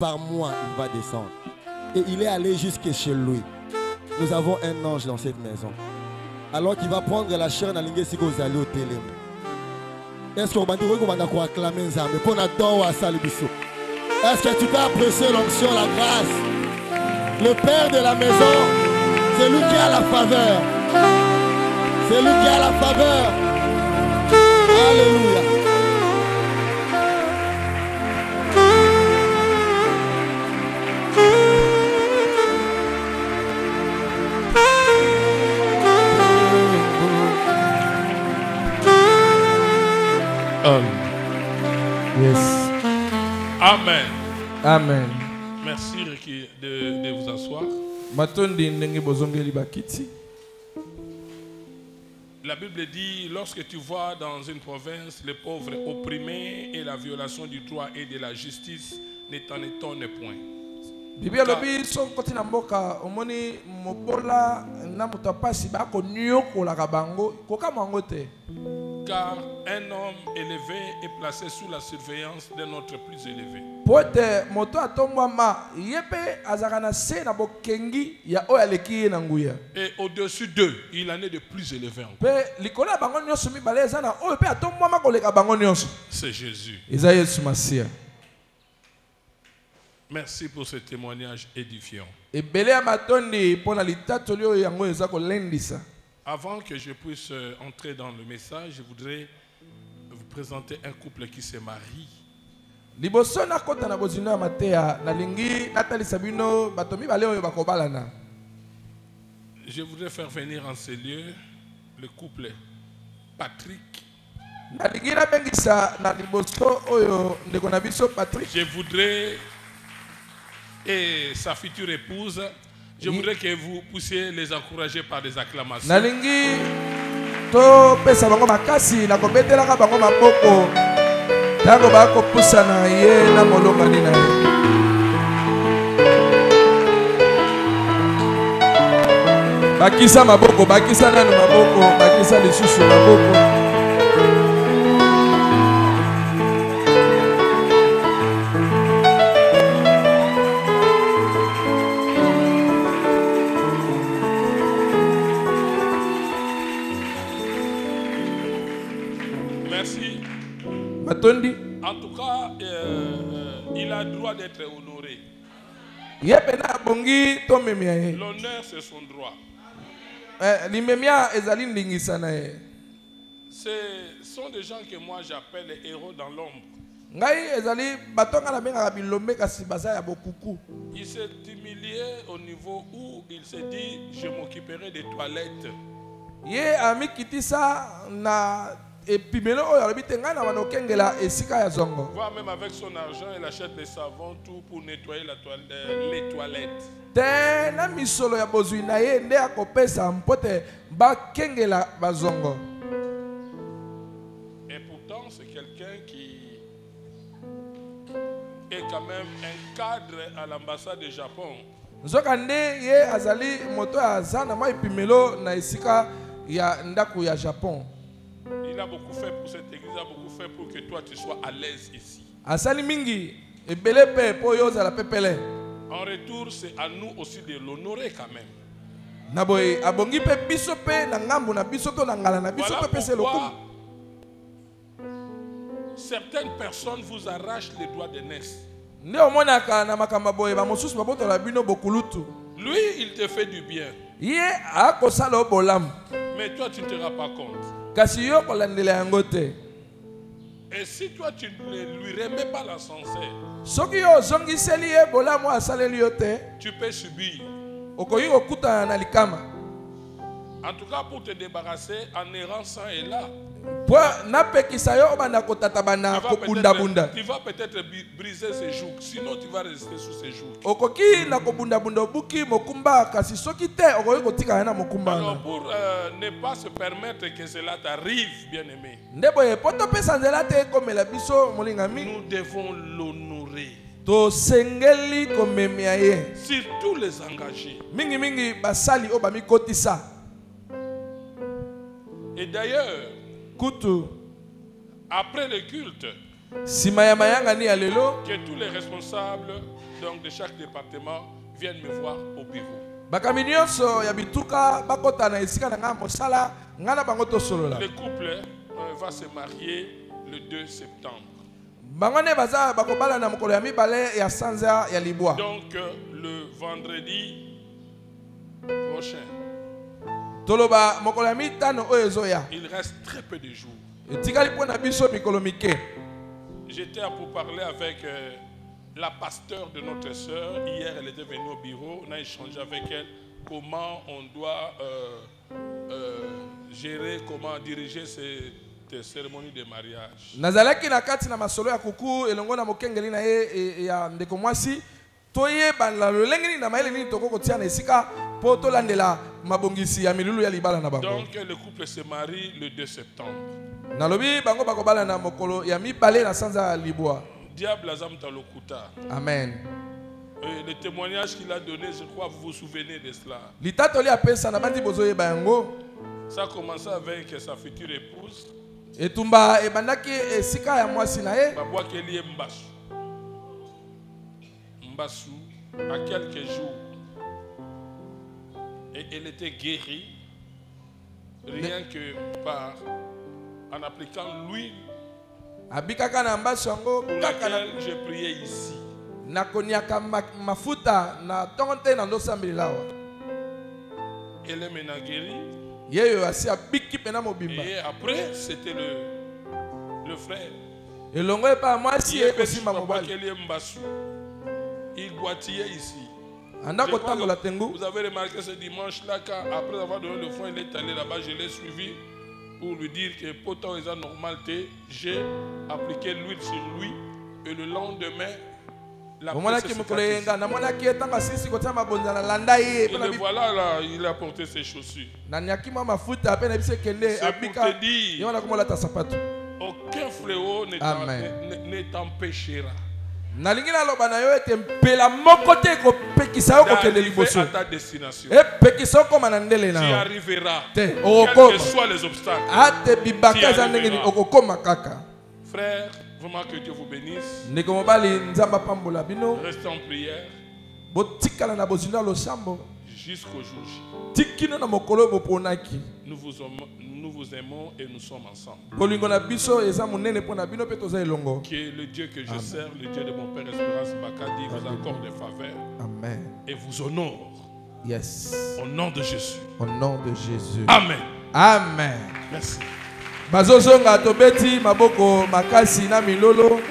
par mois, il va descendre. Et il est allé jusque chez lui. Nous avons un ange dans cette maison. Alors qu'il va prendre la chair dans l'ingé si vous allez au télé. Est-ce qu'on va dire qu'on va acclamer Nzambe pour n'attendre à Salibiso? Est-ce que tu peux apprécier l'onction, la grâce? Le Père de la maison, c'est lui qui a la faveur. C'est lui qui a la faveur. Alléluia. Yes. Amen. Amen. Merci Ricky de vous asseoir. La Bible dit, lorsque tu vois dans une province les pauvres opprimés et la violation du droit et de la justice, ne t'en étonne point. Biblia lobi so koti na mboka omoni mobola na mutapasi ba ko nyokola ka bango ko ka mango te. Car un homme élevé est placé sous la surveillance d'un autre plus élevé. Pote moto atombwa ma yepe azakana se na bokengi ya oya leki na nguya. Et au-dessus d'eux, il en est de plus élevé encore. Pe likola bango nyonso mi baleza na oyo pe atombwa ma koleka bango nyonso. C'est Jésus. Eza Yesu Masia. Merci pour ce témoignage édifiant. Avant que je puisse entrer dans le message, je voudrais vous présenter un couple qui se marie. Je voudrais faire venir en ces lieux le couple Patrick. Je voudrais, et sa future épouse, je voudrais que vous puissiez les encourager par des acclamations. Bakisa maboko, bakisa nanu maboko, bakisa lisusu maboko. En tout cas, il a le droit d'être honoré. L'honneur, c'est son droit. Ce sont des gens que moi j'appelle les héros dans l'ombre. Il s'est humilié au niveau où il s'est dit, je m'occuperai des toilettes. Voire même avec son argent, il achète des savons, tout pour nettoyer les toilettes. Et pourtant, c'est quelqu'un qui est quand même un cadre à l'ambassade du Japon. Il a beaucoup fait pour cette église, il a beaucoup fait pour que toi tu sois à l'aise ici. En retour, c'est à nous aussi de l'honorer quand même. Voilà pourquoi certaines personnes vous arrachent les doigts d'aînesse. Lui, il te fait du bien. Mais toi, tu ne te rends pas compte. Et si toi, tu ne lui remets pas l'ascenseur, tu peux subir. En tout cas, pour te débarrasser, en errant sans et là, tu vas peut-être briser ses joues, sinon tu vas rester sous ses joues. Alors pour ne pas se permettre que cela t'arrive, bien-aimé, nous devons l'honorer. Surtout les engagés. Et d'ailleurs, après le culte, Que tous les responsables donc, de chaque département viennent me voir au bureau. Le couple va se marier le 2 septembre. Donc le vendredi prochain, il reste très peu de jours. J'étais pour parler avec la pasteur de notre sœur. Hier, elle était venue au bureau. On a échangé avec elle comment on doit gérer, comment diriger cette cérémonie de mariage. Donc le couple se marie le 2 septembre. Diable Azam Talokuta. Amen. Le témoignage qu'il a donné, je crois que vous vous souvenez de cela. Ça a commencé avec sa future épouse. Mbassou, à quelques jours. Et elle était guérie, rien que en appliquant l'huile pour laquelle j'ai prié ici. Elle est maintenant guérie. Et après, c'était le frère. Il boitillait ici. Vous avez remarqué ce dimanche-là, après avoir donné le foin, il est allé là-bas, je l'ai suivi pour lui dire que pourtant il a normalité, j'ai appliqué l'huile sur lui et le lendemain, la et le voilà là, il a porté ses chaussures. C'est pour te dire, aucun fléau ne t'empêchera d'arriver à ta destination. Tu arriveras, quels que soient les obstacles. Frère, vraiment que Dieu vous bénisse. Restez en prière jusqu'au jour J. Nous vous aimons et nous sommes ensemble. Que le Dieu que je sers, le Dieu de mon Père Espérance Bakadi, vous accorde des faveurs. Amen. Et vous honore. Yes. Au nom de Jésus. Au nom de Jésus. Amen. Amen. Merci. Bazozonga tobeti maboko makasi na milolo.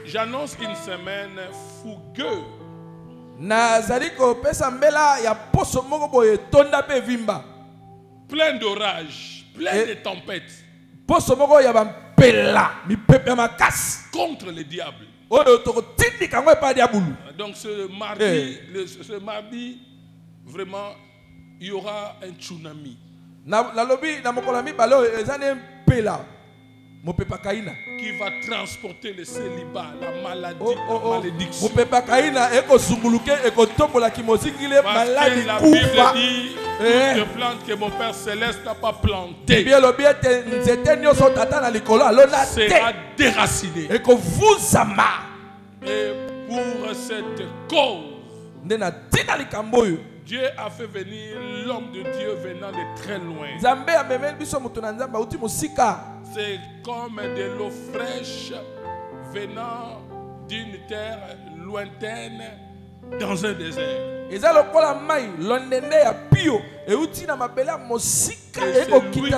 J'annonce une semaine fougueuse. Nazaliko pesa mbela ya poso moko boye tonda pe vimba. Plein d'orages, plein de tempêtes. Poso moko ya bampela mi pepe makasi contre le diable. Donc ce mardi, vraiment, il y aura un tsunami. Qui va transporter le célibat, la maladie, la malédiction. Parce que la Bible dit une plante que mon Père Céleste n'a pas plantée sera déracinée. Et pour cette cause, Dieu a fait venir l'homme de Dieu venant de très loin. C'est comme de l'eau fraîche venant d'une terre lointaine dans un désert. Et c'est lui qui va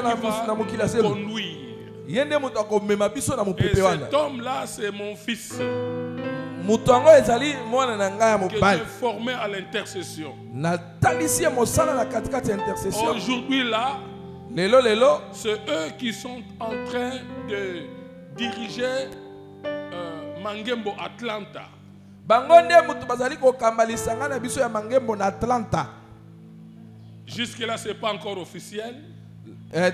conduire. Et cet homme-là, c'est mon fils. Que j'ai formé à l'intercession. Aujourd'hui là, c'est eux qui sont en train de diriger Mangembo Atlanta. Jusque là, ce n'est pas encore officiel. Mais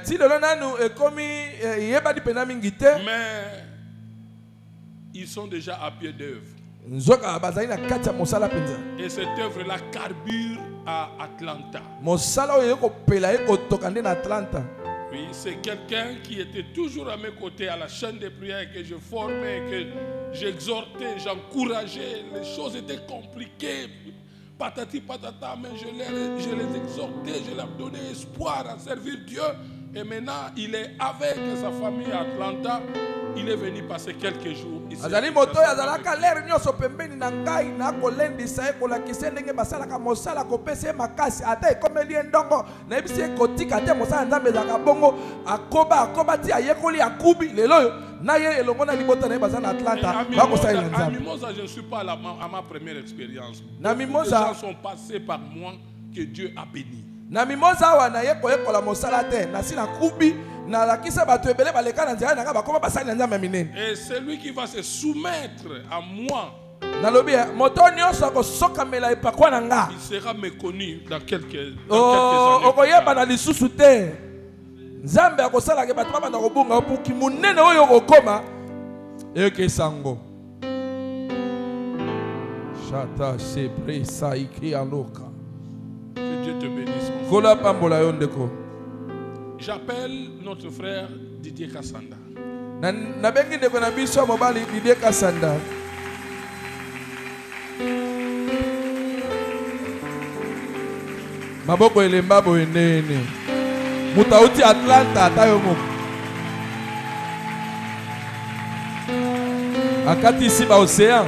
ils sont déjà à pied d'œuvre. Et cette œuvre-là carbure à Atlanta. Oui, c'est quelqu'un qui était toujours à mes côtés à la chaîne de prière que je formais, que j'exhortais, j'encourageais. Les choses étaient compliquées, patati patata, mais je les exhortais, je leur donnais espoir à servir Dieu. Et maintenant, il est avec sa famille à Atlanta. Il est venu passer quelques jours ici. À Mimosa, je ne suis pas à ma première expérience. Les gens sont passés par moi que Dieu a béni. Et celui qui va se soumettre à moi, il sera méconnu dans quelques années. Que Dieu te bénisse. J'appelle notre frère Didier Kassanda. Maboko elemba boyenene. Mutauti Atlanta tayomo. Akati ici ba océan.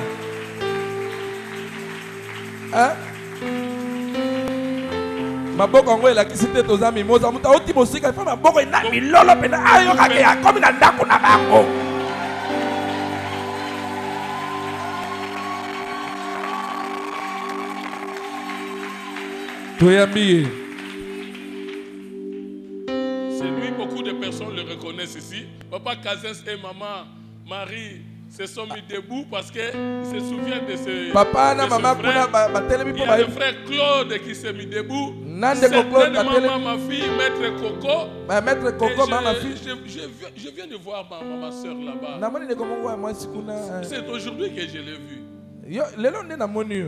Hein? Maboko ngo elakisi te toza mimoza muta oti bosika fa maboko ina milolo pena ayo kake ya komi na ndako na bango. C'est lui, beaucoup de personnes le reconnaissent ici. Papa Kazens et maman Marie se sont mis debout parce qu'ils se souviennent de ce papa na maman frère. Il y a le frère Claude qui s'est mis debout. Certainement ma fille, Maître Coco. Maître Coco, ma fille. Je viens de voir ma soeur là-bas. C'est aujourd'hui que je l'ai vue.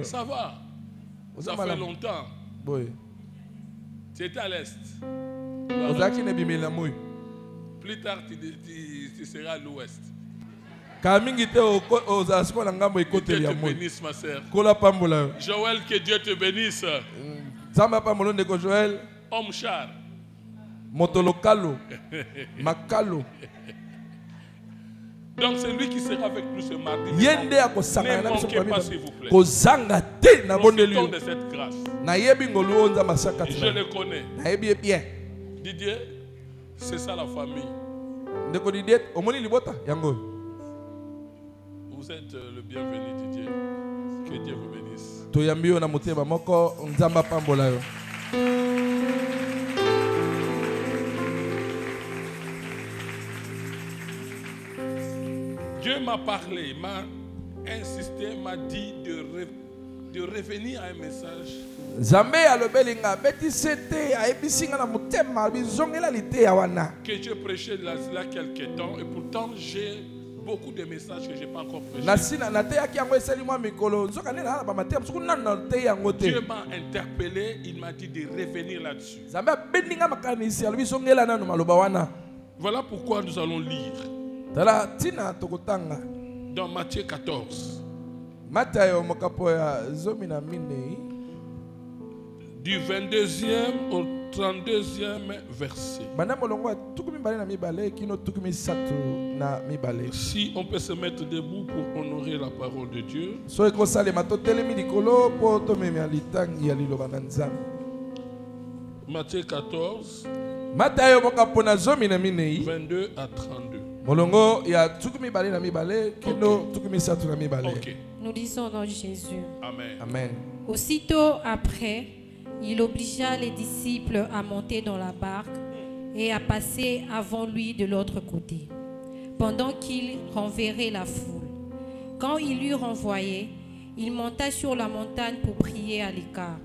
Ça va. Ça fait longtemps. Tu étais à l'est. Plus tard, tu seras à l'ouest. Que Dieu te bénisse, ma soeur. Joël, que Dieu te bénisse. Homme char. Motolokalo. Makalo. Donc c'est lui qui sera avec nous ce mardi. Ne manquez pas, s'il vous plaît. Profitons de cette grâce. Je le connais. Didier, c'est ça la famille. Vous êtes le bienvenu, Didier. Que Dieu vous bénisse. Dieu m'a parlé, m'a insisté, m'a dit de revenir à un message. Que Dieu prêchait là quelques temps et pourtant j'ai beaucoup de messages que je n'ai pas encore prêchés. Dieu m'a interpellé, il m'a dit de revenir là-dessus. Voilà pourquoi nous allons lire dans Matthieu 14. Du 22e au 32e verset. Si on peut se mettre debout pour honorer la parole de Dieu. Matthieu 14, 22 à 32. Okay. Nous lisons dans Jésus. Amen. Amen. Aussitôt après, il obligea les disciples à monter dans la barque et à passer avant lui de l'autre côté, pendant qu'il renverrait la foule. Quand il eut renvoyé, il monta sur la montagne pour prier à l'écart.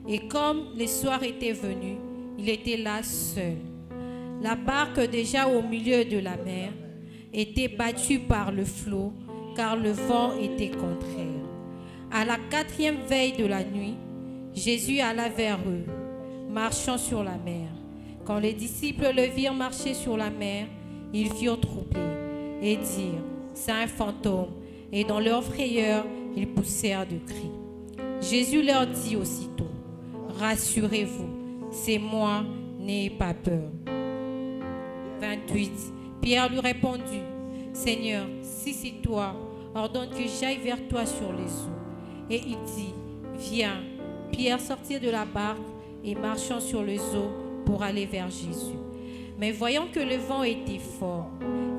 Et comme le soir était venu, il était là seul. La barque, déjà au milieu de la mer, était battue par le flot, car le vent était contraire. À la 4e veille de la nuit, Jésus alla vers eux, marchant sur la mer. Quand les disciples le virent marcher sur la mer, ils furent troublés et dirent, c'est un fantôme. Et dans leur frayeur, ils poussèrent de cris. Jésus leur dit aussitôt, rassurez-vous, c'est moi, n'ayez pas peur. 28. Pierre lui répondit, Seigneur, si c'est toi, ordonne que j'aille vers toi sur les eaux. Et il dit, viens. Pierre sortit de la barque et marchant sur les eaux pour aller vers Jésus. Mais voyant que le vent était fort,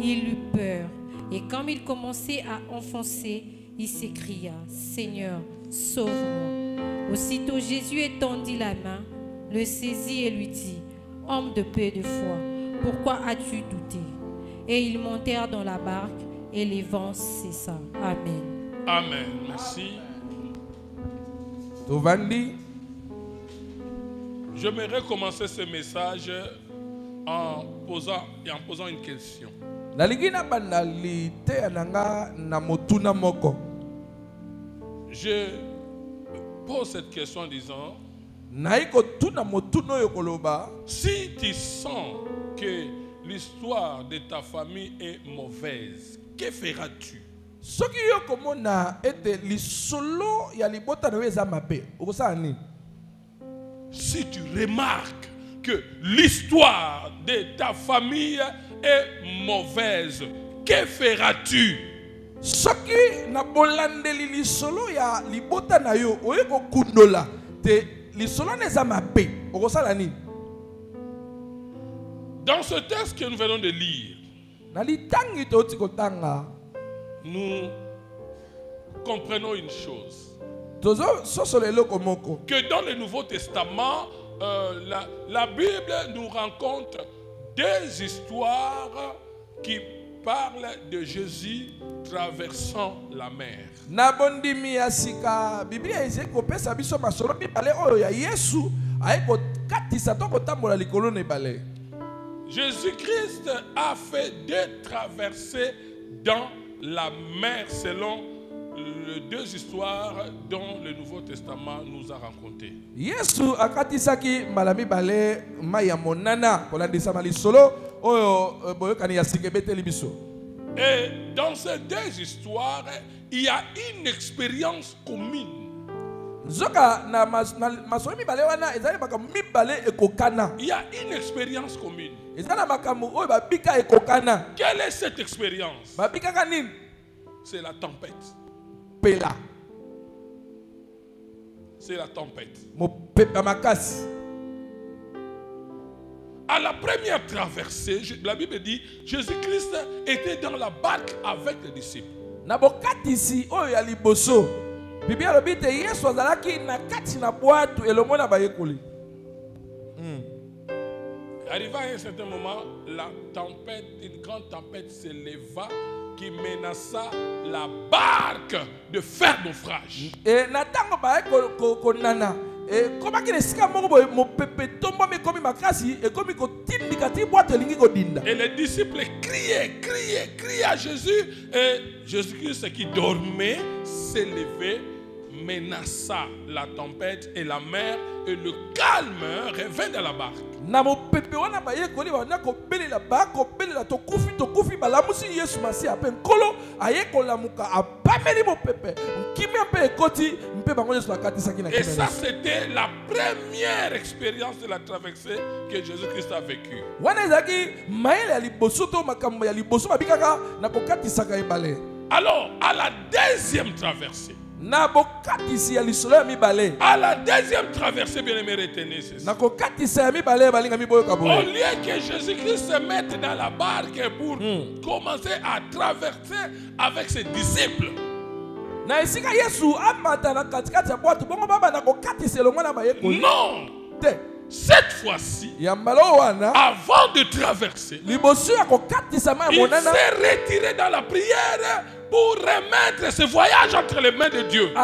il eut peur. Et comme il commençait à enfoncer, il s'écria, Seigneur, sauve-moi. Aussitôt Jésus étendit la main, le saisit et lui dit, homme de peu de foi, pourquoi as-tu douté? Et ils montèrent dans la barque et les vents cessa. Amen. Amen. Merci. J'aimerais commencer ce message en posant une question. Je pose cette question en disant, si tu sens que l'histoire de ta famille est mauvaise, que feras-tu? Si tu remarques que l'histoire de ta famille est mauvaise, que feras-tu? Dans ce texte que nous venons de lire, nous comprenons une chose. Que dans le Nouveau Testament, la Bible nous raconte des histoires qui parlent de Jésus traversant la mer. Jésus-Christ a fait des traversées dans la mer selon les deux histoires dont le Nouveau Testament nous a raconté. Et dans ces deux histoires, il y a une expérience commune. Il y a une expérience commune. Quelle est cette expérience? C'est la tempête. C'est la tempête. À la première traversée, la Bible dit, Jésus-Christ était dans la barque avec les disciples. Arrivé à un certain moment, la tempête, une grande tempête s'éleva qui menaça la barque de faire naufrage. Et les disciples criaient à Jésus. Et Jésus-Christ qui dormait s'est levé, menaça la tempête et la mer, et le calme revint dans la barque. Et ça, c'était la première expérience de la traversée que Jésus-Christ a vécue. Alors, à la deuxième traversée, à la deuxième traversée, bien aimé, retenez ceci. Au lieu que Jésus-Christ se mette dans la barque pour commencer à traverser avec ses disciples, non, cette fois-ci, avant de traverser, il s'est retiré dans la prière pour remettre ce voyage entre les mains de Dieu.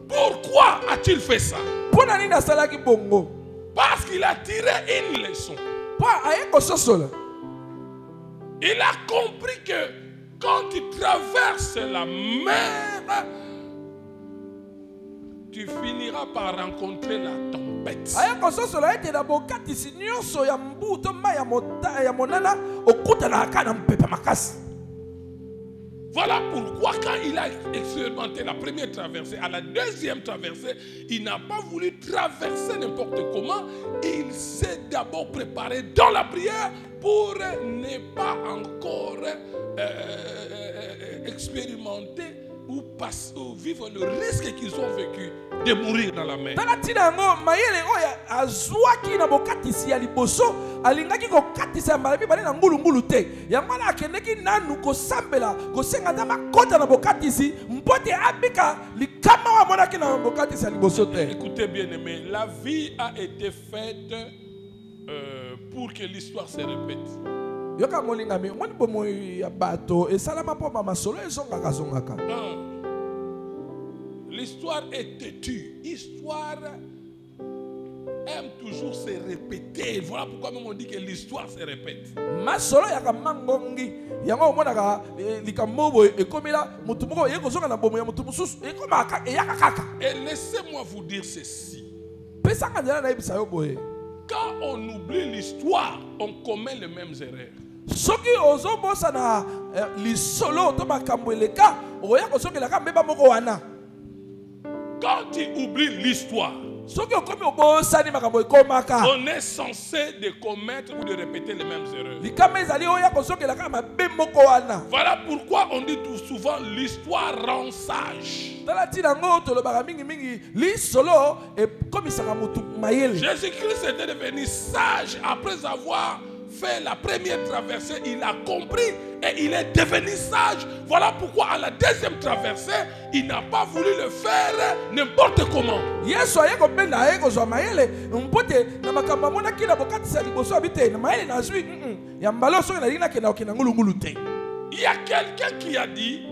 Pourquoi a-t-il fait ça? Parce qu'il a tiré une leçon. Il a compris que quand tu traverses la mer tu finiras par rencontrer la tempête. Voilà pourquoi quand il a expérimenté la première traversée, à la deuxième traversée, il n'a pas voulu traverser n'importe comment. Il s'est d'abord préparé dans la prière pour ne pas encore expérimenter ou vivre le risque qu'ils ont vécu de mourir dans la mer. Écoutez bien aimé, la vie a été faite pour que l'histoire se répète. L'histoire est têtue. L'histoire aime toujours se répéter. Voilà pourquoi même on dit que l'histoire se répète. Et laissez-moi vous dire ceci. Quand on oublie l'histoire, on commet les mêmes erreurs. Quand tu oublies l'histoire, on est censé de commettre ou de répéter les mêmes erreurs. Voilà pourquoi on dit tout souvent l'histoire rend sage. Jésus-Christ était devenu sage après avoir fait la première traversée. Il a compris et il est devenu sage. Voilà pourquoi à la deuxième traversée, il n'a pas voulu le faire n'importe comment. Il y a quelqu'un qui a dit: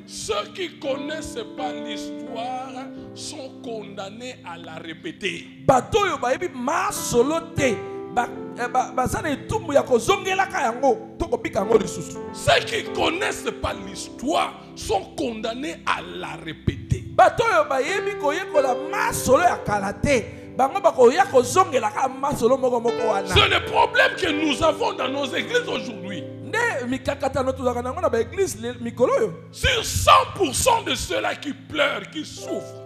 ceux qui ne connaissent pas l'histoire sont condamnés à la répéter. Ceux qui ne connaissent pas l'histoire sont condamnés à la répéter. C'est le problème que nous avons dans nos églises aujourd'hui. Sur 100% de ceux-là qui pleurent, qui souffrent,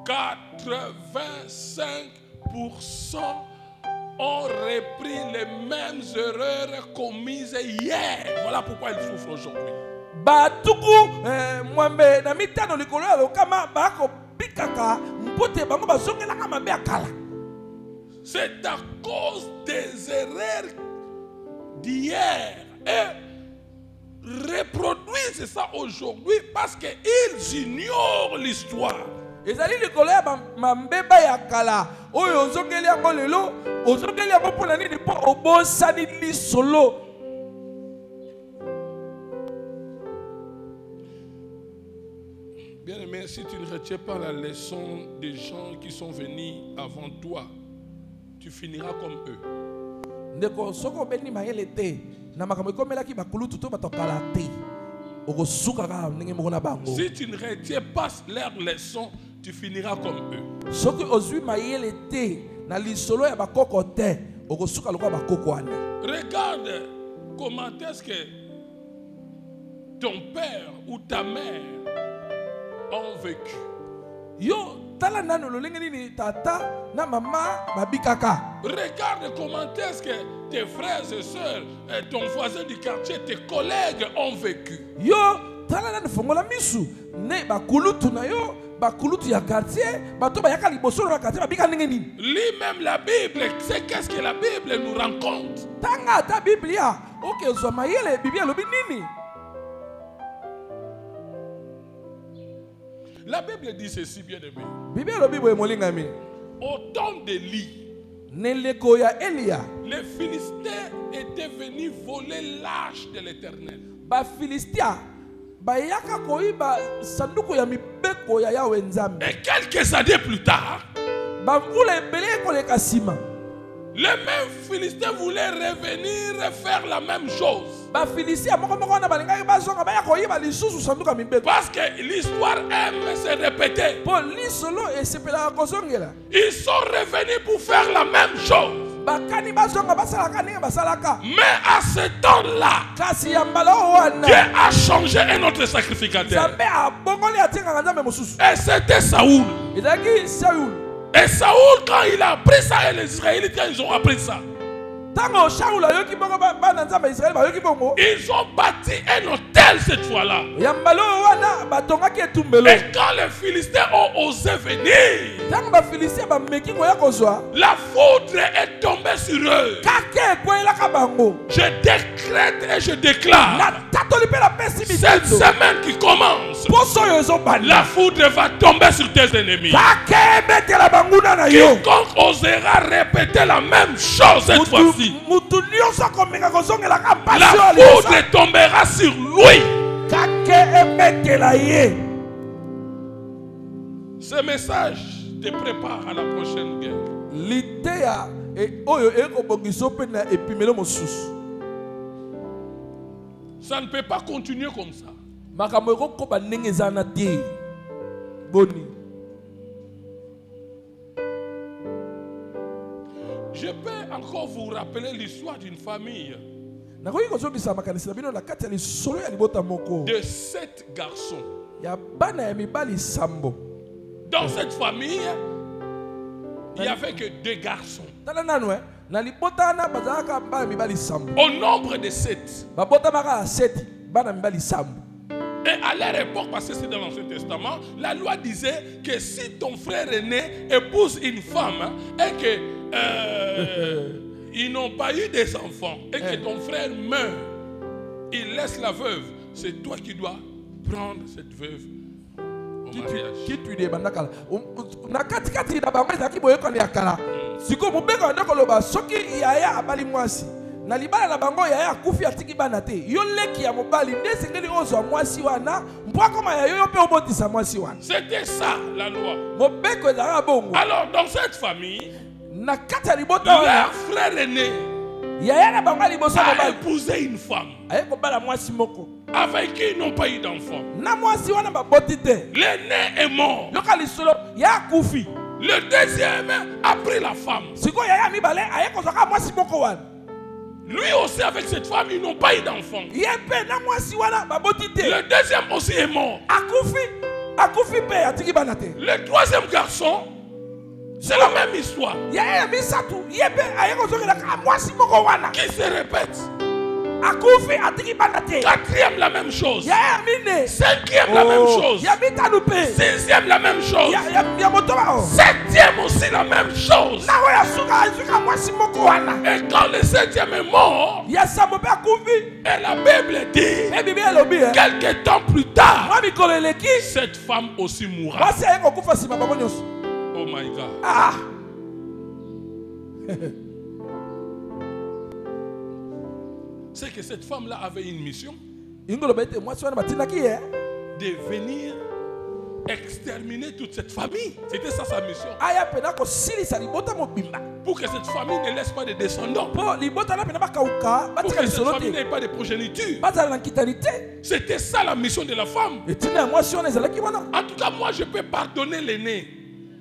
85% ont repris les mêmes erreurs commises hier. Voilà pourquoi ils souffrent aujourd'hui. C'est à cause des erreurs d'hier. Et reproduisent ça aujourd'hui parce qu'ils ignorent l'histoire. Bien aimé, si tu ne retiens pas la leçon des gens qui sont venus avant toi, tu finiras comme eux. Si tu ne retiens pas leurs leçons, tu finiras comme eux. Regarde comment est-ce que ton père ou ta mère ont vécu. Regarde comment est-ce que tes frères et sœurs, ton voisin du quartier, tes collègues ont vécu. Lis même la Bible, c'est qu'est-ce que la Bible nous raconte. La Bible dit ceci, bien aimé. Au temps d'Élie, les Philistins étaient venus voler l'arche de l'Éternel. Et quelques années plus tard, Les mêmes Philistins voulaient revenir et faire la même chose. Parce que l'histoire aime se répéter. Ils sont revenus pour faire la même chose. Mais à ce temps-là, Dieu a changé un autre sacrificateur. Et c'était Saoul. Et Saoul, quand il a appris ça, et les Israélites, quand ils ont appris ça, ils ont bâti un hôtel cette fois-là. Et quand les Philistins ont osé venir, la foudre est tombée sur eux. Je décrète et je déclare, cette semaine qui commence, la foudre va tomber sur tes ennemis. Quiconque osera répéter la même chose cette fois-ci, la foudre tombera sur lui. Ce message te prépare à la prochaine guerre. Ça ne peut pas continuer comme ça. Je peux encore vous rappeler l'histoire d'une famille de 7 garçons. Dans cette famille, il n'y avait que 2 garçons. Au nombre de 7. Et à leur époque, parce que c'est dans l'Ancien Testament, la loi disait que si ton frère aîné épouse une femme et que ils n'ont pas eu des enfants et que ton frère meurt, il laisse la veuve, c'est toi qui dois prendre cette veuve au mariage. Na libala na bango ya akufi atiki bana te yo leki ya mobali ndesengeli ozwa mwasi wana mpwa koma ya yo pe obotisa mwasi wana. C'était ça la loi. Mobeko ezalaka bongo. Alors dans cette famille, na kati ya libota wana leur frère aîné yaya na bango liboso a épousé une femme aye kobala mwasi moko avec qui ils n'ont pas eu d'enfant. Na mwasi wana baboti te. L'aîné est mort. Yoka lisolo ya akufi. Le deuxième a pris la femme. Siko yaya mibale aye kozaka mwasi moko wana. Lui aussi avec cette femme, ils n'ont pas eu d'enfant. Le deuxième aussi est mort. Le troisième garçon, c'est la même histoire. Qui se répète. Quatrième la même chose. Cinquième la même chose. Sixième la même chose. Septième aussi la même chose. Et quand le septième est mort, et la Bible dit, quelques temps plus tard, cette femme aussi mourra. Oh my God. C'est que cette femme-là avait une mission de venir exterminer toute cette famille. C'était ça sa mission. Pour que cette famille ne laisse pas de descendants. Pour que cette famille n'ait pas de progéniture. C'était ça la mission de la femme. En tout cas, moi je peux pardonner l'aîné.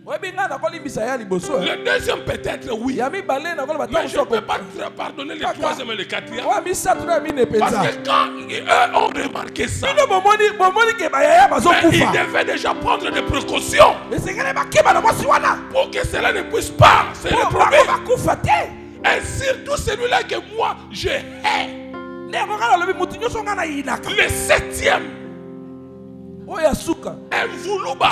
Le deuxième peut-être oui. Mais je ne peux pas pardonner le troisième et le quatrième. Parce que quand eux ont remarqué ça, ils devaient déjà prendre des précautions pour que cela ne puisse pas se reproduire. Et surtout celui-là que moi je hais. Le septième. Un voulouba.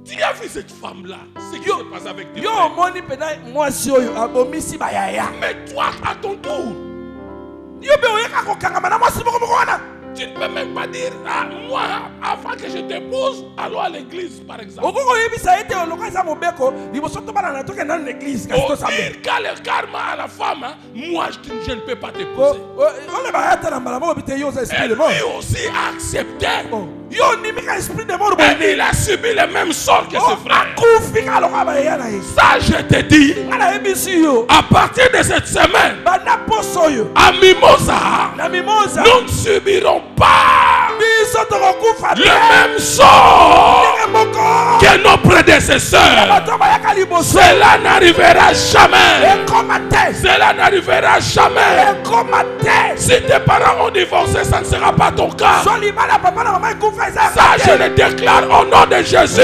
Tu as vu cette femme-là? Ce qui se passe avec tes frères. Mais toi, à ton tour, tu ne peux même pas dire, ah, moi, avant que que je t'épouse, allons à l'église, par exemple. Au dire qu'à le karma à la femme, hein, moi je ne peux pas t'épouser. Et lui aussi a accepté. Et il a subi le même sort que ses frères. Ça, je te dis, à partir de cette semaine, à Mimosa, nous ne subirons pas le même sort que nos prédécesseurs. Cela n'arrivera jamais. Cela n'arrivera jamais. Si tes parents ont divorcé, ça ne sera pas ton cas. Ça, je le déclare au nom de Jésus.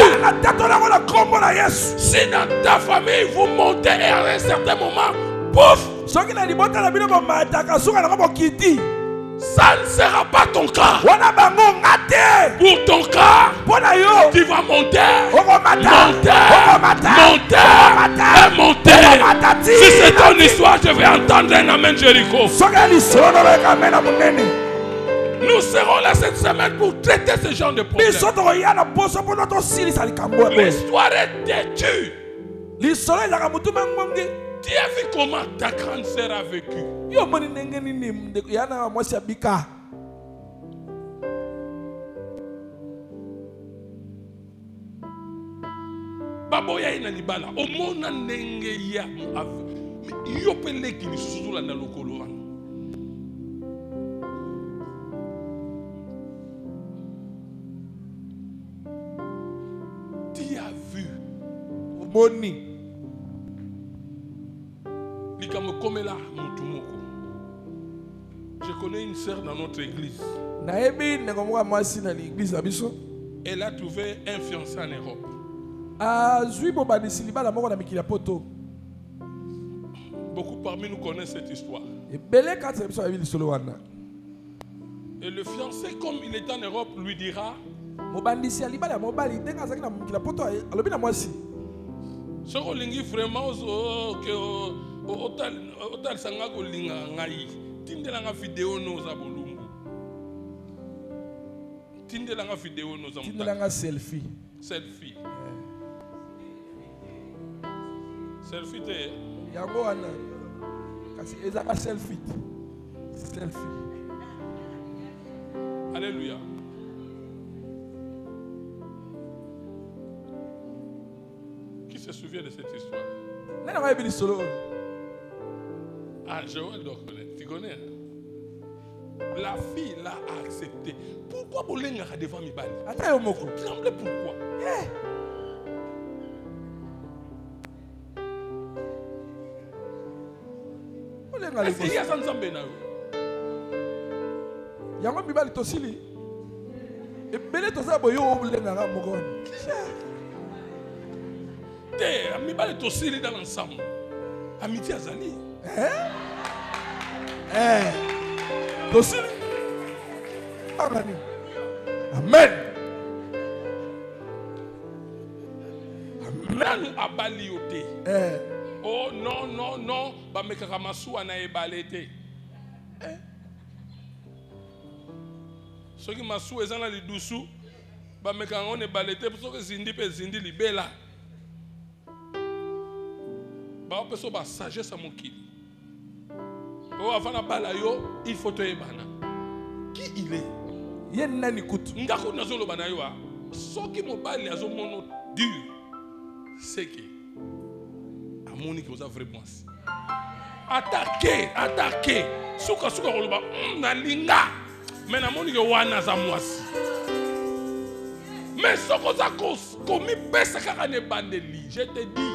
Si dans ta famille vous montez et à un certain moment, pouf, ça ne sera pas ton cas. Pour ton cas, tu vas monter, monter. Si c'est ton histoire, je vais entendre un amen Jéricho. Nous serons là cette semaine pour traiter ce genre de problème. L'histoire est têtue. Tu as vu comment ta grande sœur a vécu? Baboya ina libala omona ndenge ya yo peleki lisusu la lokolo wana. Tu as vu Boni Likamo komela mutumoko. Je connais une sœur dans notre église. Elle a trouvé un fiancé en Europe. Beaucoup parmi nous connaissent cette histoire. Et le fiancé, comme il est en Europe, lui dira: ce que vraiment otal sanga ko linga ngai tindela nga vidéo no za bolungu tindela nga vidéo no za tindela nga selfie te yango wana kasi ezaka selfie alléluia. Qui se souvient de cette histoire? Ah, Joël doit connaître. Tu connais? La fille l'a accepté. Pourquoi Bolenga a devant Mibali? Vous tremblez pourquoi? Est-ce qu'il y a ça ensemble? Yango Mibali tosili. Et belé toza boyo Bolenga mokon. Mibali tosili dans l'ensemble. Amitié azali. Tosili. Amen. Nanu abali yote. Oh non. Ba mekaka masuwa na ebalete. Soki masuwa ezana lidusu. Ba mekaka ngone balete soki zindi pe zindi libela. Ba opeso ba sagesse à mon kili. Oh, avant la balayo, il faut te ebana. Qui il est? Yen nani kutu. Ngako nazo lo banayo a. Soki mobali azo mono dur. C'est que amoni que vous avez vraiment. Attaquer. Suka koloba na linga. Mais namoni que wana za mwasi. Mais soko za komi pesa kaka ne bandeli. Je te dis.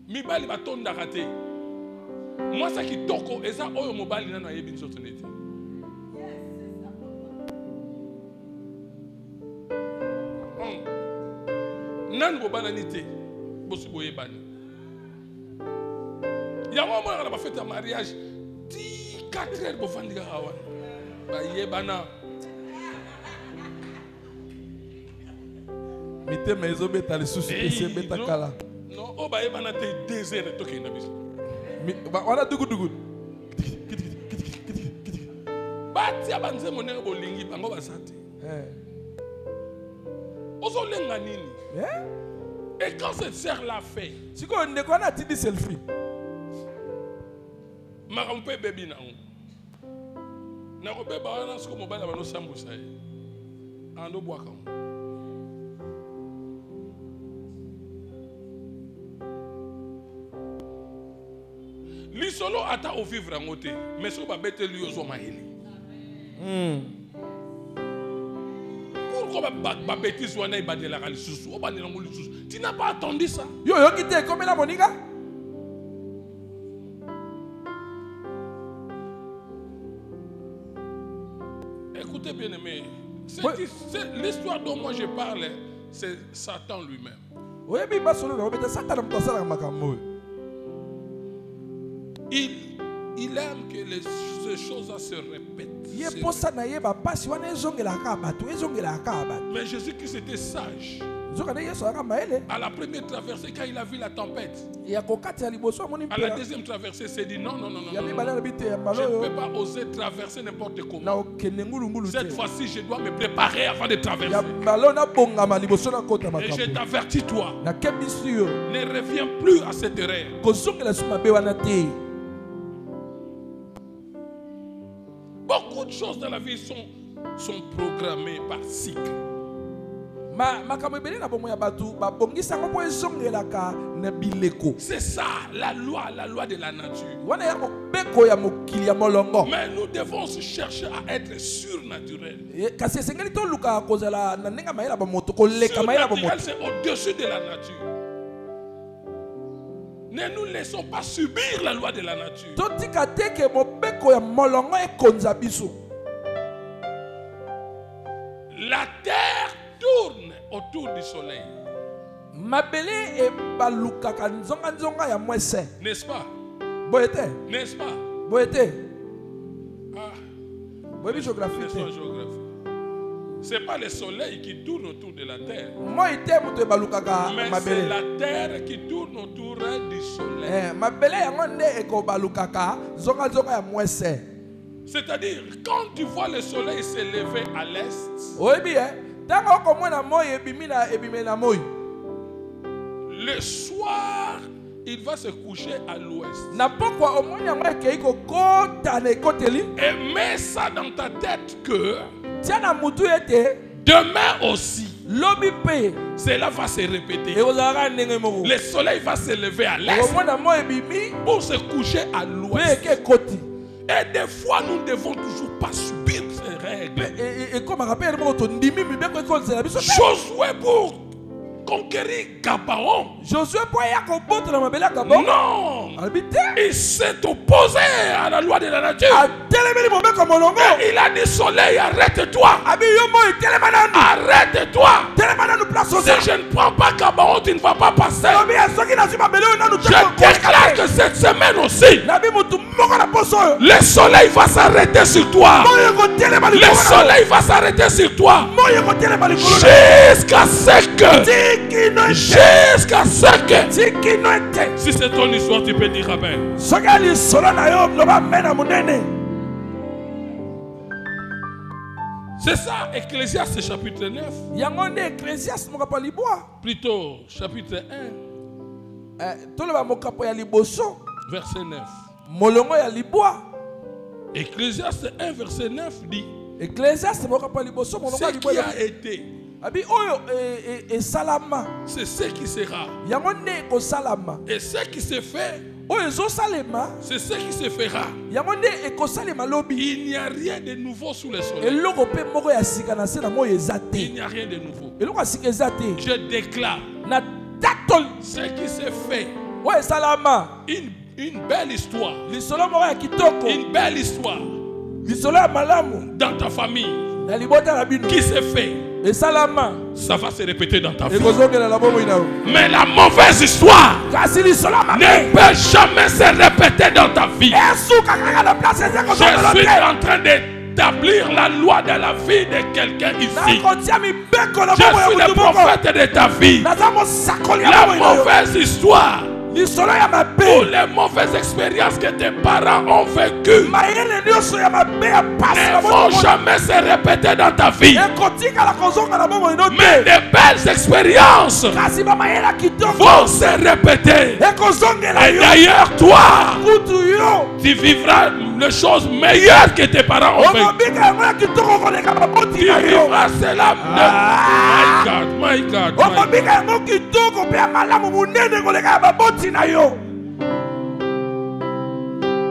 Mibali batonda raté. Moi ça qui toko eza oyo mobali nana yebi nzoto nete. Nan bobana nité bosi boye bani. Ya mo na ba fête mariage 4 heures bo fandi ga hawa. Ba yebana. Mité mezo beta le souci que c'est beta kala. Non, oh bah yebana te 2 heures toke na biso. On a dugu. Batia banze monene bolingi bango basate. Ozolenga nini? Et quand cette sœur l'a fait, si on ne connaît pas de selfie, marampe baby na robe ba na sko mobile ba no sambusa ando boaka. Lisolo ata au vivre en côté, mais so ba bete lui ozo maheli. Pourquoi ba bêtise wana ibadela ka lisusu, o bandela ngo lisusu. Tu n'as pas attendu ça? Yo kité comme la monika. Écoutez bien aimé, l'histoire dont moi je parle, c'est Satan lui-même. Oui, mais pas seulement, mais Satan aime ça la makambo. Il aime que ces choses-là se répètent. Mais Jésus-Christ était sage. À la première traversée, quand il a vu la tempête, à la deuxième traversée, il s'est dit non, je ne peux pas oser traverser n'importe comment. Cette fois-ci, je dois me préparer avant de traverser. Et je t'avertis, toi, ne reviens plus à cette erreur. Beaucoup de choses dans la vie sont programmées par cycle. C'est ça, la loi de la nature. Mais nous devons chercher à être surnaturels. Surnaturel, c'est au-dessus de la nature. Ne nous laissons pas subir la loi de la nature. La terre tourne autour du soleil. N'est-ce pas? N'est-ce pas? Ce n'est pas le soleil qui tourne autour de la terre, mais c'est la terre qui tourne autour du soleil. C'est-à-dire, quand tu vois le soleil s'élever à l'est, le soir, il va se coucher à l'ouest. Et mets ça dans ta tête que demain aussi, cela va se répéter. Le soleil va se lever à l'est pour se coucher à l'ouest. Et des fois, nous ne devons toujours pas subir ces règles. Josué pour conquérir Gabaon. Non, il s'est opposé à la loi de la nature. Et il a dit soleil, arrête-toi. Arrête-toi. Si je ne prends pas Gabaon, tu ne vas pas passer. Je déclare que cette semaine aussi, le soleil va s'arrêter sur toi. Le soleil va s'arrêter sur toi. Jusqu'à ce que jusqu'à ce que si c'est ton histoire, tu peux dire amen. C'est ça, Ecclésiaste chapitre 9. Plutôt chapitre 1. Verset 9. Ecclésiaste 1 verset 9 dit ce qui a été, c'est ce qui sera. Et ce qui se fait, c'est ce qui se fera. Il n'y a rien de nouveau sous le soleil. Il n'y a rien de nouveau. Je déclare ce qui se fait. Une belle histoire. Une belle histoire dans ta famille qui se fait. Ça va se répéter dans ta vie. Mais la mauvaise histoire ne peut jamais se répéter dans ta vie. Je suis en train d'établir la loi de la vie de quelqu'un ici. Je suis le prophète de ta vie. La mauvaise histoire Pour les mauvaises expériences que tes parents ont vécues ne vont jamais se répéter dans ta vie. Mais les belles expériences vont se répéter. Et d'ailleurs, toi, tu vivras les choses meilleures que tes parents ont vécues. Tu vivras cela. My God.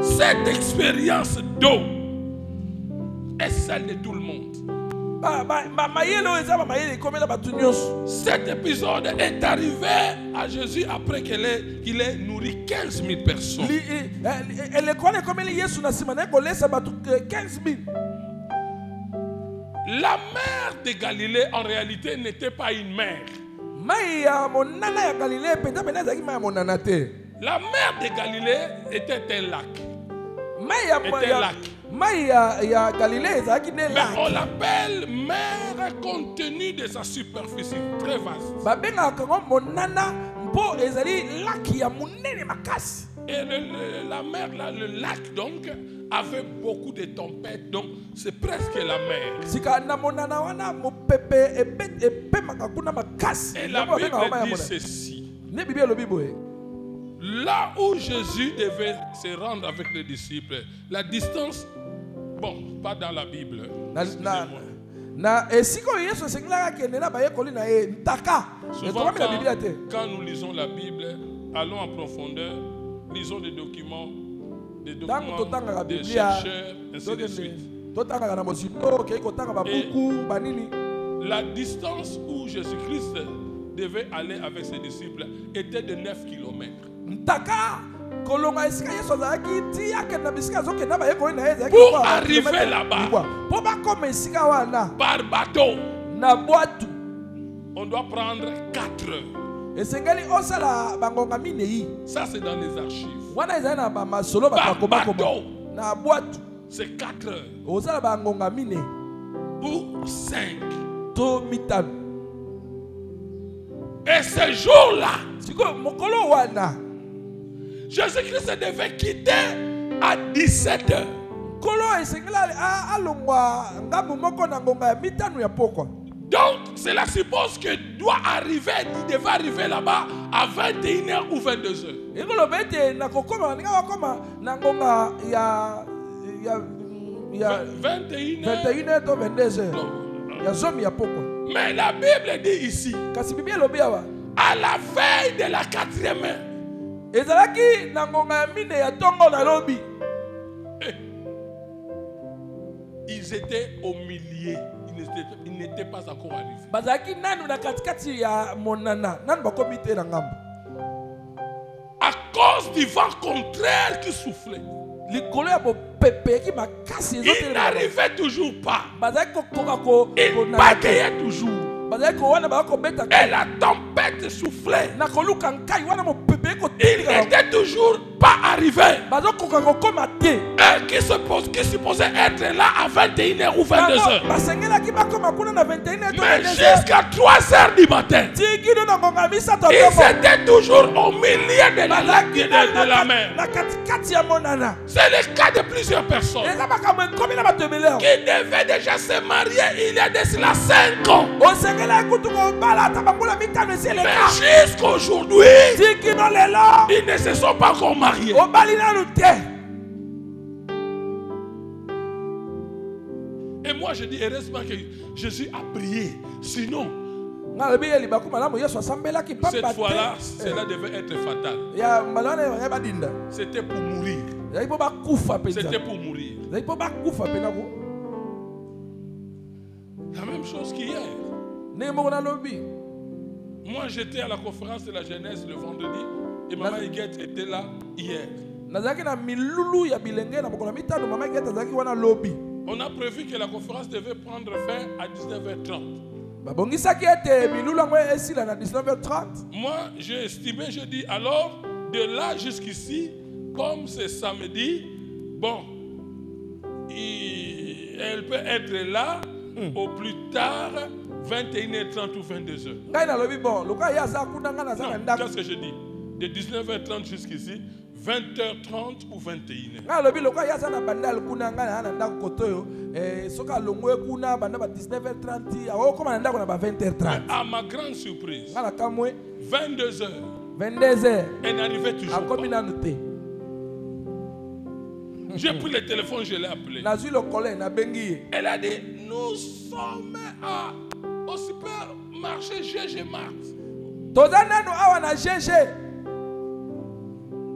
Cette expérience d'eau est celle de tout le monde. Cet épisode est arrivé à Jésus après qu'il ait nourri 15 000 personnes. La mer de Galilée en réalité n'était pas une mer. La mer de Galilée était un lac. Mais on l'appelle mer compte tenu de sa superficie très vaste. Et la mer, là, le lac donc, avait beaucoup de tempêtes, donc c'est presque la mer. Et la Bible dit ceci. Là où Jésus devait se rendre avec les disciples, la distance, bon, pas dans la Bible. Souvent, quand nous lisons la Bible, allons en profondeur, lisons des documents, des chercheurs, ainsi de suite. Et la distance où Jésus-Christ devait aller avec ses disciples était de 9 km. Pour arriver là-bas, par bateau, on doit prendre 4 heures. Ça, c'est dans les archives. Par bateau, c'est 4 heures. Ou 5. Et ce jour-là, Jésus-Christ devait quitter à 17 heures. Donc, cela suppose que il devait arriver là-bas à 21h ou 22h. 21h. Mais la Bible dit ici, à la veille de la 4e heure, ils étaient au milieu. Ils n'étaient pas encore arrivés. À cause du vent contraire qui soufflait, ils n'arrivaient toujours pas. Ils bataillaient toujours. Et la tempête soufflait. Il n'était toujours pas arrivé. Et qui supposait être là à 21h ou 22h. Mais jusqu'à 3h du matin, ils étaient toujours au milieu de la mer. C'est le cas de plusieurs personnes qui devaient déjà se marier il y a de cela 5 ans. Mais jusqu'aujourd'hui, ils ne se sont pas encore mariés. Et moi je dis heureusement que Jésus a prié. Sinon, cette fois-là, cela devait être fatal. C'était pour mourir. C'était pour mourir. La même chose qu'hier. Moi j'étais à la conférence de la jeunesse le vendredi et Maman Iguette était là hier. On a prévu que la conférence devait prendre fin à 19h30. Moi j'ai estimé, je dis alors de là jusqu'ici, comme c'est samedi, bon, elle peut être là au plus tard 21h30 ou 22h. Non, qu'est-ce que je dis? de 19h30 jusqu'ici, 20h30 ou 21h. Nga lobi lokwa ya sana bandal kuna nga na ndako kotoyo soka longwe kuna banda ba 19h30 awo koma na ndako na ba 20h30. À ma grande surprise, Nga na kamwe 22h, 22h. elle n'arrivait toujours Akomi pas. na nute. J'ai pris le téléphone, je l'ai appelé. Na zui le collègue na bengi. Elle a dit, nous sommes au supermarché GG Mart. Tozana no awa na GG.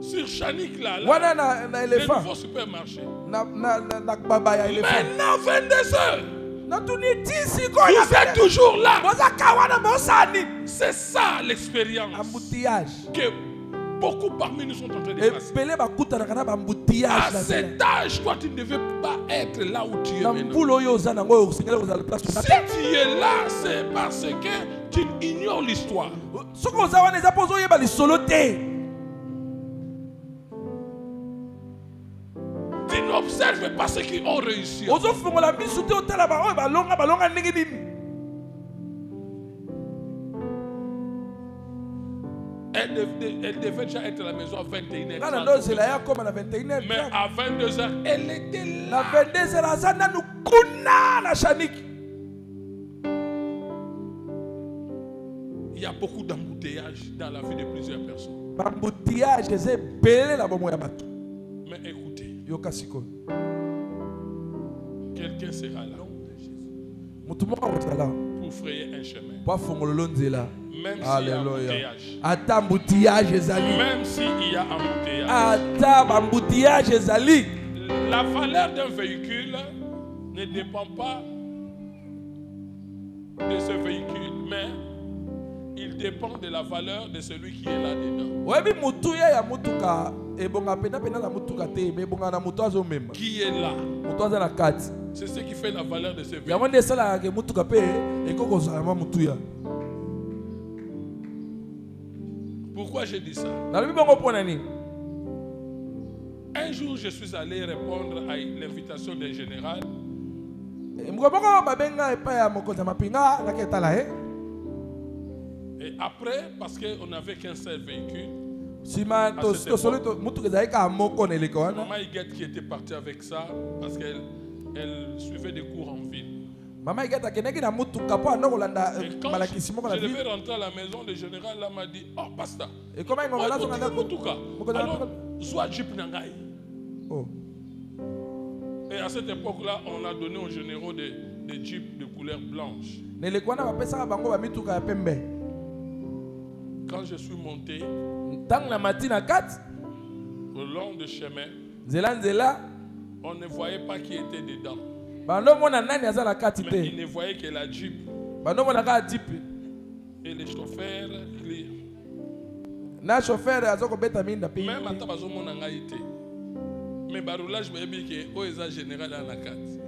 Sur Chanik là, Wana na le éléphant. nouveau supermarché. Na baba ya éléphant. Maintenant, 22h, Na tuni tisi ko vous êtes toujours là. Boza kawana bosani. C'est ça l'expérience Embouteillage. que beaucoup parmi nous sont en train de passer. Ebele bakuta na kana ba À embouteillage na cet zela. âge, toi, tu ne devais pas être là où tu es Na maintenant. mbulo yo za na ngo osengela kozala place Si na. tu es là, c'est parce que tu ignores l'histoire. Soko za wana eza pozo yeba lisolo te. Tu n'observes pas ceux qui ont réussi. Ozo fungola misu te otala ba oyo balonga ndenge nini. Elle devait déjà être à la maison à 21h. Nga na ndo zela ya koma na 21h. Mais à 22h, elle était Na là. 22h aza nanu kuna na Shaniki. Il y a beaucoup d'embouteillages dans la vie de plusieurs personnes. Ba embouteillage eza ebele na bomo ya bato. Mais écoutez, Yoka siko. quelqu'un sera là Mutu moko kozala pour frayer un chemin. po afongololo nzela. Même s'il y a Alléluia. embouteillage. Ata embouteillage ezali. Même s'il y a embouteillage. Ata ba embouteillage ezali. La valeur d'un véhicule ne dépend pas de ce véhicule, mais il dépend de la valeur de celui qui est là-dedans. Oyebi mutu ya mutuka ebonga pena na mutuka te me ebonga na mutu azomema. Qui est là? Mutu aza na kati. C'est ce qui fait la valeur de ce véhicule. Yango nde esalaka ke mutuka mpe ekokozala mwa mutu ya. Pourquoi j'ai dit ça? Nalobi bongo mpona nini? Un jour, je suis allé répondre à l'invitation d'un général. Moko moko babenga epai ya mokonzi ya mapinga naki etala ye. Et après, parce qu'on n'avait qu'un seul véhicule, Sima tosoli mutuka ezali kaka moko na eleko wana. Maman Higuette qui était partie avec ça, parce qu'elle suivait des cours en ville. Mama Higuette akendeki na mutuka mpo ando kolanda Et quand malakisi moko na je devais ville. rentrer à la maison, le général là m'a dit, oh pasteur, Ekoma ingonga nazonga ndako. alors, soit Jeep Nangai. Oh. Et à cette époque-là, on a donné aux généraux des Jeeps de couleur blanche. Na eleko wana bapesaka bango bamituka ya pembe. Quand je suis monté Ntango na mati na kati, au long du chemin, nzela, on ne voyait pas qui était dedans. bando mona nani aza na kati Mais te. il ne voyait que la Jeep Bando mona kaka Jeep. et les chauffeurs clear. Na chauffeur azokobeta minda pe. Même ata bazomona ngai te. Mais baroulage bayebi ke oyo eza général à la carte.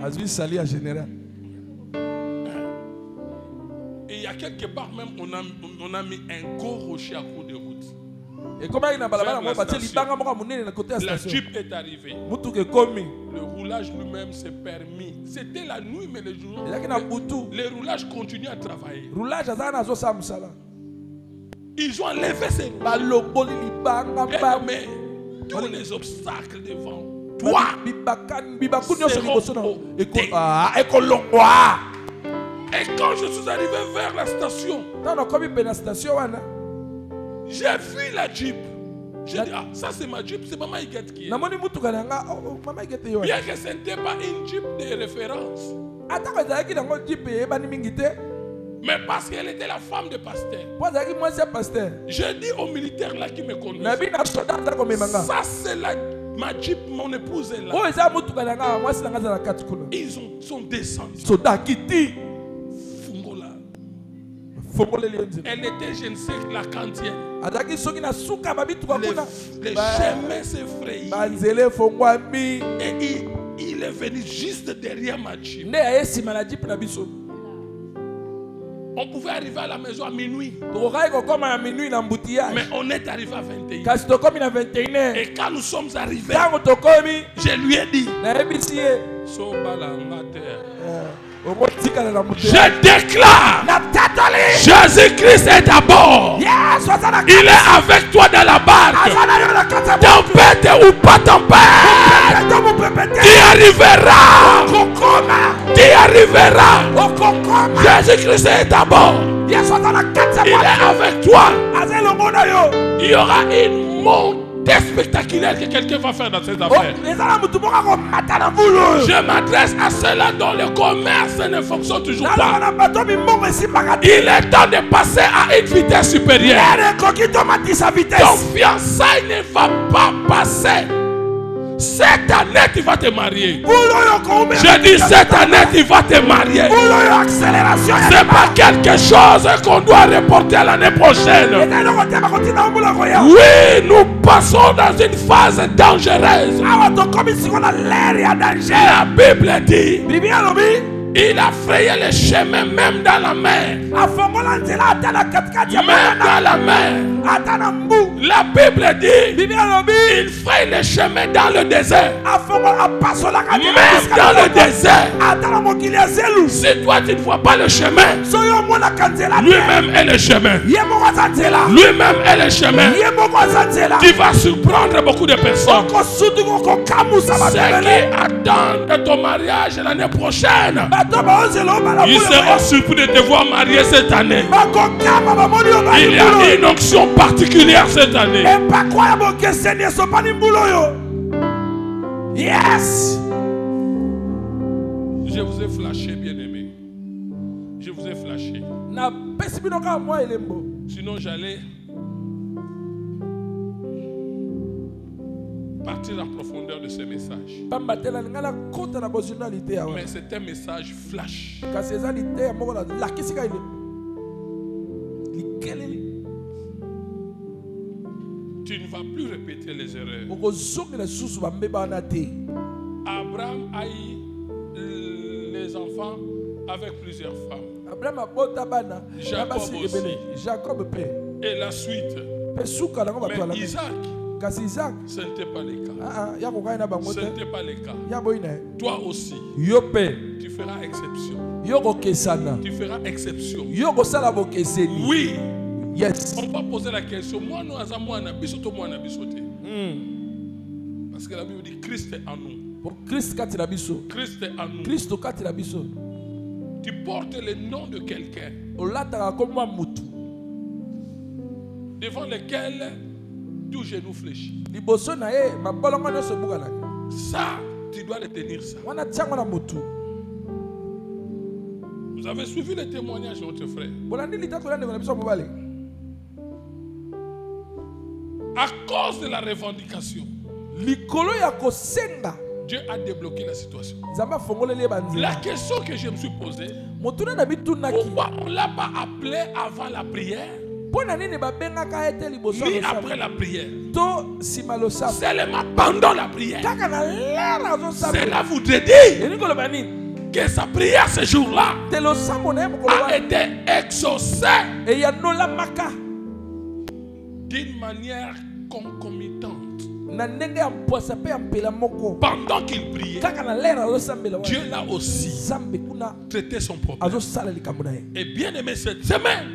Azui sali ya général. Et il y a quelque part même, on a mis un gros rocher à court de route. Et comment il na balabala Vers la mo batie station. libanga moko munene na côté ya La station. Jeep est arrivée. Mutuka ekomi. Le roulage lui-même s'est permis. C'était la nuit, mais le jour. Ezaki na butu. Les roulages continuent à travailler. Roulage aza na zo samsala. Ils ont enlevé ces roues. Baloboli libanga ba. Mais tous les obstacles devant toi. Bibakan bibaku nyoso Seront liboso na. ôtés. Ekolongwa. Et quand je suis arrivé vers la station, Non non komi pe na station wana. j'ai vu la Jeep. J'ai dit, ah, ça c'est ma Jeep, c'est Maman Higuette qui est là. Namoni mutuka na nga mama Higuette yo. Bien que ce n'était pas une Jeep de référence, Atako ezalaki nango Jeep eyebani mingi te. mais parce qu'elle était la femme de pasteur. Po azalaki mwasi ya pasteur. J'ai dit aux militaires là qui me connaissent, Nabi na soda aza komemanga. ça c'est ma Jeep, mon épouse est là. Oyo eza mutuka na nga mwasi na nga aza na kati kuna. Ils sont descendus. Soda kiti. Fungola. Fongoleli yo nzela. Elle était, je ne sais, la kantienne. Azalaki soki na suka babituka kuna. Les chemins s'effrayaient. Banzele fongwami. Et il est venu juste derrière ma Jeep. Nde aye sima na Jeep na biso. On pouvait arriver à la maison à minuit, Tokokai kokoma na minuit na mbutillage. mais on est arrivé à 21h. Kasi tokomi na 21h. Et quand nous sommes arrivés, Ntango tokomi je lui ai dit, nayebisi ye. Sobalanga terre. Je déclare, Jésus-Christ est d'abord. Il est avec toi dans la barque. Tempête ou pas tempête, tu arriveras. Tu arriveras. Jésus-Christ est d'abord. Il est avec toi. Il y aura une montée spectaculaire que quelqu'un va faire dans ses affaires. Je m'adresse à ceux-là dont le commerce ne fonctionne toujours pas. Il est temps de passer à une vitesse supérieure. Ton fiançailles ne va pas passer. Cette année, tu vas te marier. Je dis cette année, tu vas te marier. Ce n'est pas quelque chose qu'on doit reporter à l'année prochaine. Oui, nous passons dans une phase dangereuse. La Bible dit, il a frayé le chemin même dans la mer. Même dans la mer. La Bible dit, il fraye le chemin dans le désert. Même dans le désert. Si toi tu ne vois pas le chemin, lui-même est le chemin. Lui-même est le chemin. Tu vas surprendre beaucoup de personnes. Ceux qui attendent ton mariage l'année prochaine, ils seront surpris de te voir marié cette année. Il y a une onction particulière cette année. Yes. Je vous ai flashé, bien-aimé. Je vous ai flashé. Sinon, j'allais partir en profondeur de ce message. Mais c'est un message flash. Tu ne vas plus répéter les erreurs. Abraham a eu les enfants avec plusieurs femmes. Jacob aussi. Et la suite. Mais Isaac, ce n'était pas le cas. Ce n'était pas le cas. Toi aussi, tu feras exception. Tu feras exception. Oui. Yes. On va poser la question. Moi, nous avons parce que la Bible dit Christ est en nous. Christ est en nous. Tu portes le nom de quelqu'un devant lequel tout genou fléchit. Ça, tu dois retenir ça. Vous avez suivi le témoignage de votre frère. À cause de la revendication, Dieu a débloqué la situation. La question que je me suis posée, pourquoi on ne l'a pas appelé avant la prière ni après la prière? Seulement pendant la prière. Cela voudrait dire que sa prière ce jour-là a été exaucée d'une manière concomitante. Pendant qu'il priait, Dieu l'a aussi traité son problème. Et bien aimé, cette semaine,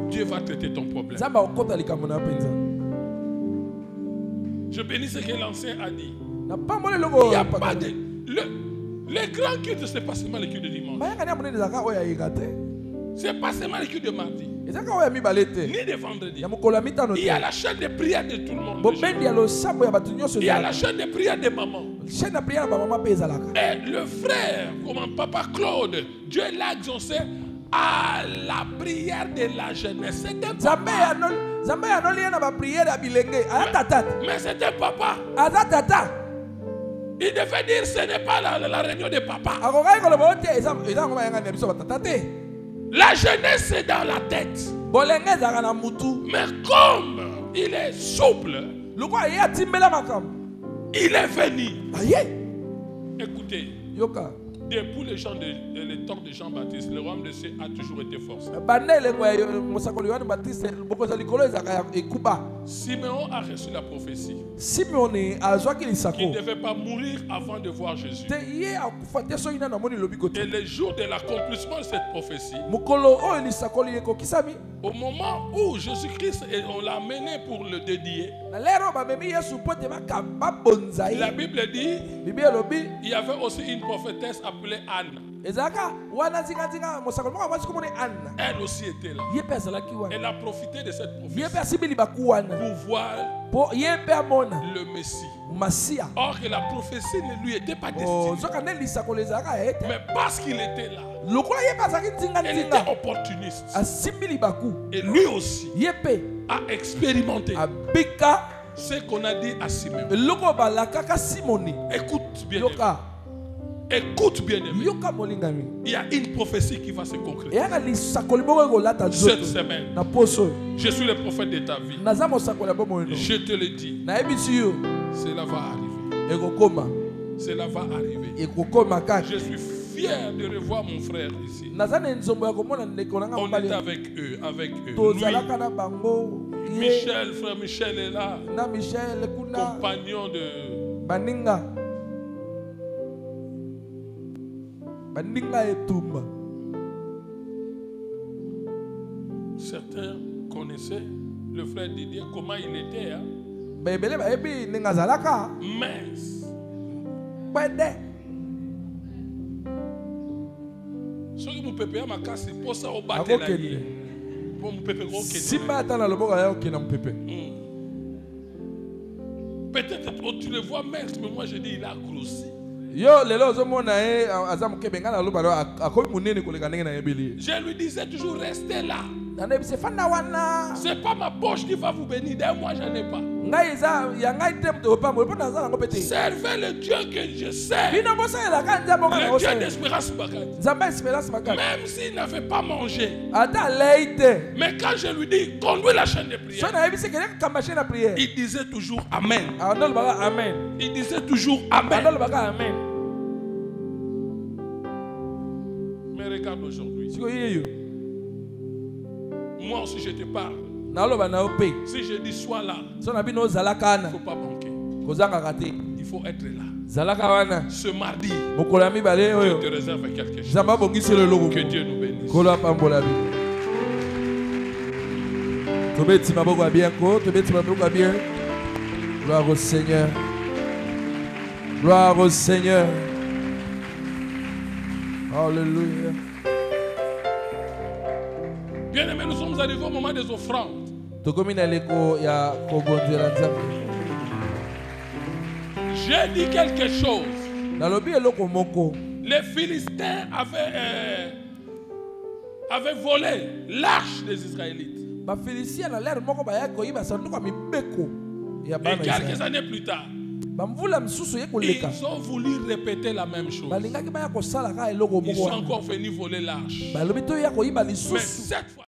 Dieu va traiter ton problème. Je bénis ce que l'ancien a dit. Il n'y a pas de... Le grand culte, ce n'est pas seulement le culte de dimanche. Ce n'est pas seulement le culte de mardi. Ni de vendredi. Il y a la chaîne de prière de tout le monde. Il y a la chaîne de prière de maman. Et le frère, comme Papa Claude, Dieu l'a exaucé à la prière de la jeunesse. C'était papa. Mais c'était papa. Il devait dire ce n'est pas la réunion de papa. La jeunesse est dans la tête. Mais comme il est souple, il est venu. Écoutez, depuis le temps de Jean-Baptiste, le royaume de Dieu a toujours été forcé. Simeon a reçu la prophétie Simeone azwaki qu'il lisako. ne devait pas mourir avant de voir Jésus. Te ye akufa te so ina na moni lobi Et kote. le jour de l'accomplissement de cette prophétie, Mukolo oyo lisako liyeko kisami. au moment où Jésus-Christ, on l'a mené pour le dédier, Na lero ba memi Yesu pote makamba bonzai. la Bible dit Bible lobi il y avait aussi une prophétesse appelée Anne. ezaka wana zinga mosako moko mwasi komoni Anna. Elle aussi était là. Ye pe azalaki wana. Elle a profité de cette Ye pe prophétie asibili baku wana. pour voir Po ye pe amona le Messie. Masia. Or que la prophétie ne lui était pas Oh, destinée. zoka ne lisako lezaka ete. Mais parce qu'il était là, Lokola ye pe azalaki nzinga elle était nzinga. opportuniste. Asimili baku. Et lui aussi Ye pe a expérimenté abika ce qu'on a dit à Simeon. eloko balakaka Simoni. Écoute bien, aimé. Yoka. Écoute bien, aimé. Yoka molingami. Il y a une prophétie qui va se concrétiser. Eyaka lisako liboko kolata Cette nzoto. semaine, Na poso. je suis le prophète de ta vie. Naza mosako ya bomo no. Je te le dis, Nayebisi yo cela va arriver. ekokoma. Cela va arriver. Ekokoma kaka. Je suis fier de revoir mon frère ici. Naza na nzombo ya komona ndeko nanga On mobali. est avec eux, avec eux. Tozalaka na bango. Lui, Ye Michel, frère Michel est là, na Michel kuna compagnon de baninga. Baninga etumba. certains connaissaient le frère Didier, comment il était, hein? Baebele baebi ninga zalaka. Mince. Pwede. Ce que mon pépé a ma casse, c'est pour ça au bâtiment. Akokende. Pour mon pépé, Simba ata na loboko ya okina mpepe. peut-être tu le vois mince, mais moi je dis il a grossi. Yo lelo ozomona ye aza mokebe nga na loba akomi munene koleka ndenge na yebeli. Je lui disais toujours restez là. Nane bise fanda wana. C'est pas ma poche qui va vous bénir, d'ailleurs moi j'en ai pas. Ngai eza ya ngai te mto pa mo pona za ngo pete. Servez le Dieu que je sais. Bino bosa la kan nzambo ka Le Dieu osa. d'espérance Bakati. Nzamba espérance makaka. Même s'il n'avait pas mangé. Ata leite. Mais quand je lui dis conduis la chaîne de prière, So na yebise kele kamba chaîne na prière. il disait toujours Amen. Anol baka amen. Il disait toujours Amen. Anol baka amen. Mais regarde aujourd'hui. Siko yeyo. Moi aussi je te parle. Na loba na ope. Si je dis sois là, So na bino zalaka il ne na. faut pas manquer. Kozanga kate. Il faut être là. Zalaka wana. Ce mardi, Mokola mibale je oyo. te réserve quelque chose. Zamba bongisi le logo. Que Dieu nous bénisse. Kola pambola bi. Tobeti maboko ya bien ko, tobeti maboko ya bien. Gloire au Seigneur. Gloire au Seigneur. Alléluia. Bien aimé, nous sommes arrivés au moment des offrandes. Tokomi na leko ya kobonzela Nzambe. J'ai dit quelque chose. Nalobi eloko moko. Les Philistins avaient volé l'arche des Israélites. Ba Philistia na l'air moko ba ya koyiba sanduku ya mibeko ya Et bana quelques Israël. années plus tard, Ba mvula msusu ye koleka. ils ont voulu répéter la même chose. Balingaki ba ya kosala ka eloko Ils moko. sont encore venus voler l'arche. Balobi to ya koyiba Mais lisusu. cette fois,